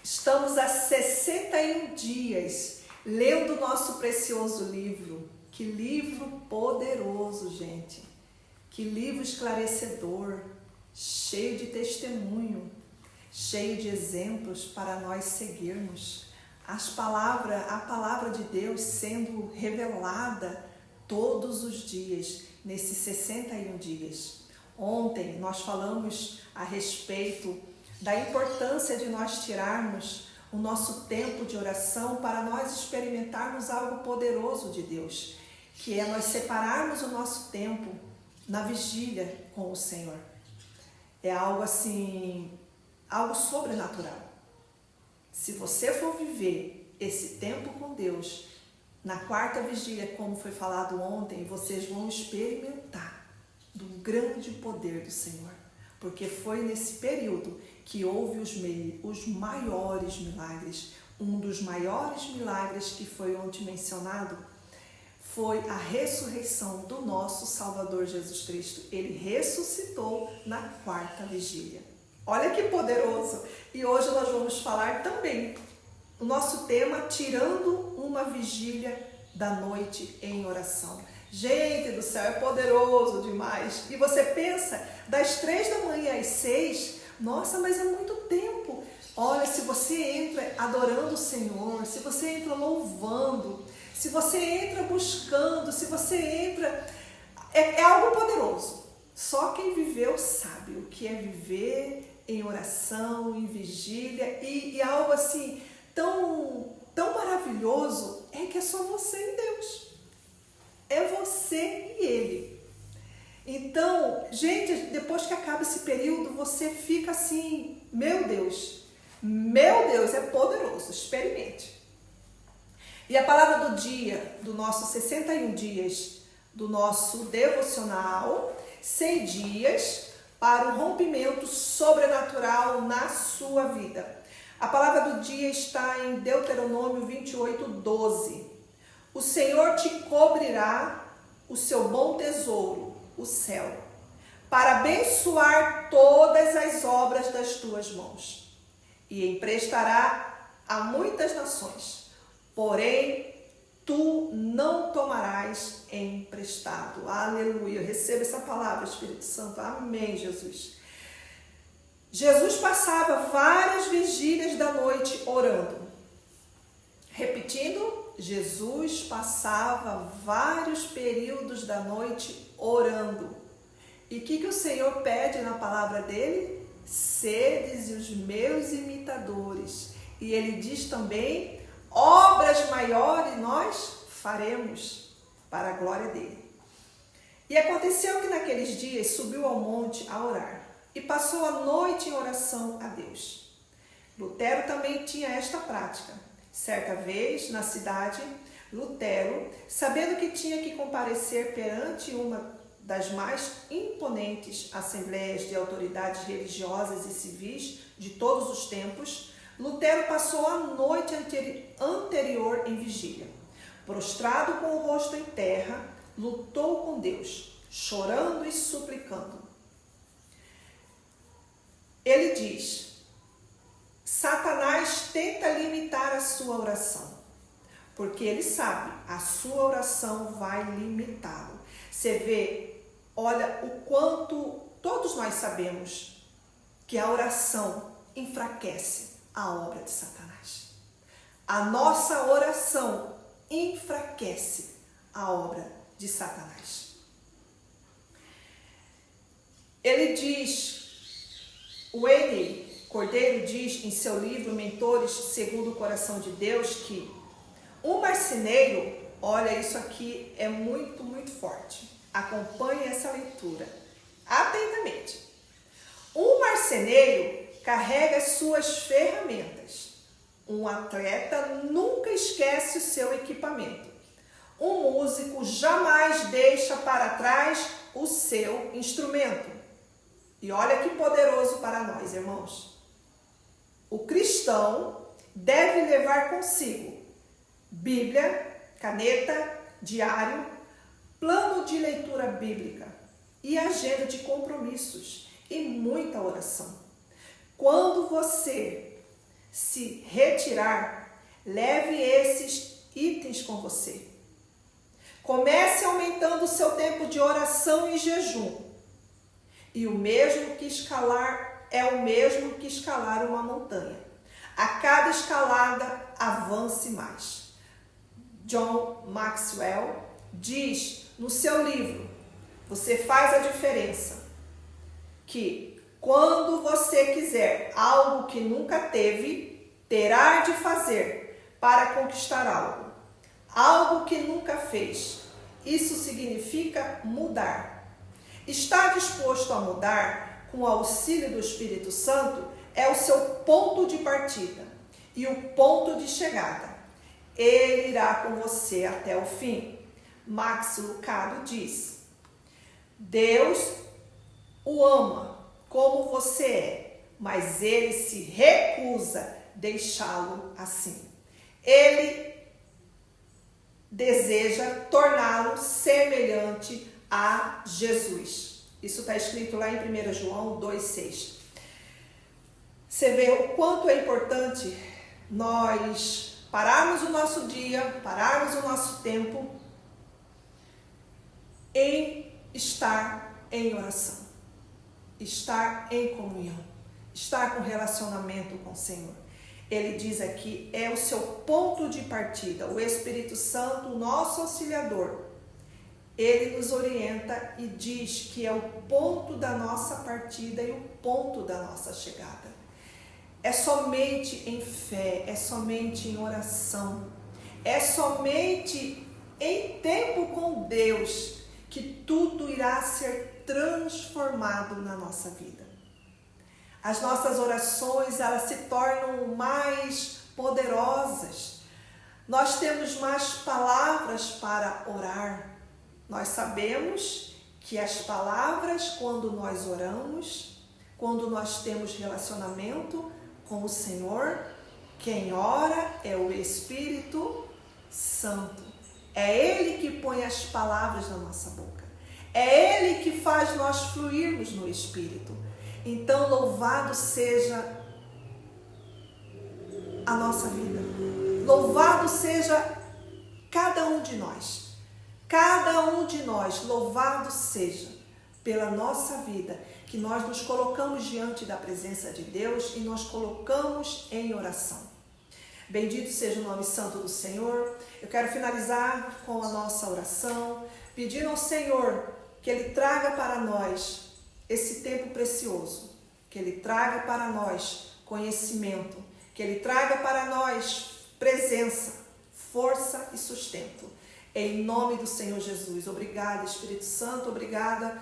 Estamos há 61 dias lendo o nosso precioso livro. Que livro poderoso, gente. Que livro esclarecedor, cheio de testemunho, cheio de exemplos para nós seguirmos. A palavra de Deus sendo revelada todos os dias, nesses 61 dias. Ontem nós falamos a respeito da importância de nós tirarmos o nosso tempo de oração para nós experimentarmos algo poderoso de Deus, que é nós separarmos o nosso tempo na vigília com o Senhor. É algo assim, algo sobrenatural. Se você for viver esse tempo com Deus, na quarta vigília, como foi falado ontem, vocês vão experimentar do grande poder do Senhor. Porque foi nesse período que houve os maiores milagres. Um dos maiores milagres que foi ontem mencionado foi a ressurreição do nosso Salvador Jesus Cristo. Ele ressuscitou na quarta vigília. Olha que poderoso! E hoje nós vamos falar também o nosso tema, tirando uma vigília da noite em oração. Gente do céu, é poderoso demais. E você pensa, das 3 da manhã às 6, nossa, mas é muito tempo. Olha, se você entra adorando o Senhor, se você entra louvando, se você entra buscando, se você entra... É algo poderoso. Só quem viveu sabe o que é viver em oração, em vigília, e algo assim tão maravilhoso é que é só você e Deus. É você e Ele. Então, gente, depois que acaba esse período, você fica assim, meu Deus, é poderoso, experimente. E a palavra do dia, do nosso 61 dias, do nosso devocional, 100 dias para o rompimento sobrenatural na sua vida. A palavra do dia está em Deuteronômio 28:12. O Senhor te cobrirá o seu bom tesouro, o céu, para abençoar todas as obras das tuas mãos, e emprestará a muitas nações, porém tu não tomarás emprestado. Aleluia, receba essa palavra, Espírito Santo. Amém, Jesus. Jesus passava várias vigílias da noite orando. Repetindo, Jesus passava vários períodos da noite orando. E o que o Senhor pede na palavra dele? Sedes os meus imitadores. E ele diz também, obras maiores nós faremos para a glória dele. E aconteceu que naqueles dias subiu ao monte a orar e passou a noite em oração a Deus. Lutero também tinha esta prática. Certa vez, na cidade, Lutero, sabendo que tinha que comparecer perante uma das mais imponentes assembleias de autoridades religiosas e civis de todos os tempos, Lutero passou a noite anterior em vigília. Prostrado com o rosto em terra, lutou com Deus, chorando e suplicando. Ele diz: Satanás tenta limitar a sua oração, porque ele sabe, a sua oração vai limitá-lo. Você vê, olha o quanto todos nós sabemos que a oração enfraquece a obra de Satanás. A nossa oração enfraquece a obra de Satanás. Ele diz, o N. Cordeiro diz em seu livro Mentores segundo o Coração de Deus que um marceneiro, olha, isso aqui é muito, muito forte. Acompanhe essa leitura atentamente. Um marceneiro carrega suas ferramentas. Um atleta nunca esquece o seu equipamento. Um músico jamais deixa para trás o seu instrumento. E olha que poderoso para nós, irmãos. O cristão deve levar consigo Bíblia, caneta, diário, plano de leitura bíblica e agenda de compromissos e muita oração. Quando você se se retirar, leve esses itens com você. Comece aumentando o seu tempo de oração e jejum. E o mesmo que escalar é o mesmo que escalar uma montanha. A cada escalada, avance mais. John Maxwell diz no seu livro, Você Faz a Diferença, que quando você quiser algo que nunca teve, terá de fazer para conquistar algo. Algo que nunca fez. Isso significa mudar. Estar disposto a mudar com o auxílio do Espírito Santo é o seu ponto de partida e o ponto de chegada. Ele irá com você até o fim. Max Lucado diz: Deus o ama como você é, mas ele se recusa a deixá-lo assim. Ele deseja torná-lo semelhante a Jesus. Isso está escrito lá em 1 João 2,6. Você vê o quanto é importante nós pararmos o nosso dia, pararmos o nosso tempo em estar em oração, estar em comunhão, estar com relacionamento com o Senhor. Ele diz aqui, é o seu ponto de partida. O Espírito Santo, o nosso auxiliador, ele nos orienta e diz que é o ponto da nossa partida e o ponto da nossa chegada. É somente em fé, é somente em oração, é somente em tempo com Deus que tudo irá ser transformado na nossa vida. As nossas orações, elas se tornam mais poderosas. Nós temos mais palavras para orar. Nós sabemos que as palavras, quando nós oramos, quando nós temos relacionamento com o Senhor, quem ora é o Espírito Santo. É Ele que põe as palavras na nossa boca. É Ele que faz nós fluirmos no Espírito. Então, louvado seja a nossa vida. Louvado seja cada um de nós. Cada um de nós, louvado seja pela nossa vida, que nós nos colocamos diante da presença de Deus e nós colocamos em oração. Bendito seja o nome santo do Senhor. Eu quero finalizar com a nossa oração, pedindo ao Senhor que Ele traga para nós esse tempo precioso, que Ele traga para nós conhecimento, que Ele traga para nós presença, força e sustento. Em nome do Senhor Jesus. Obrigada, Espírito Santo, obrigada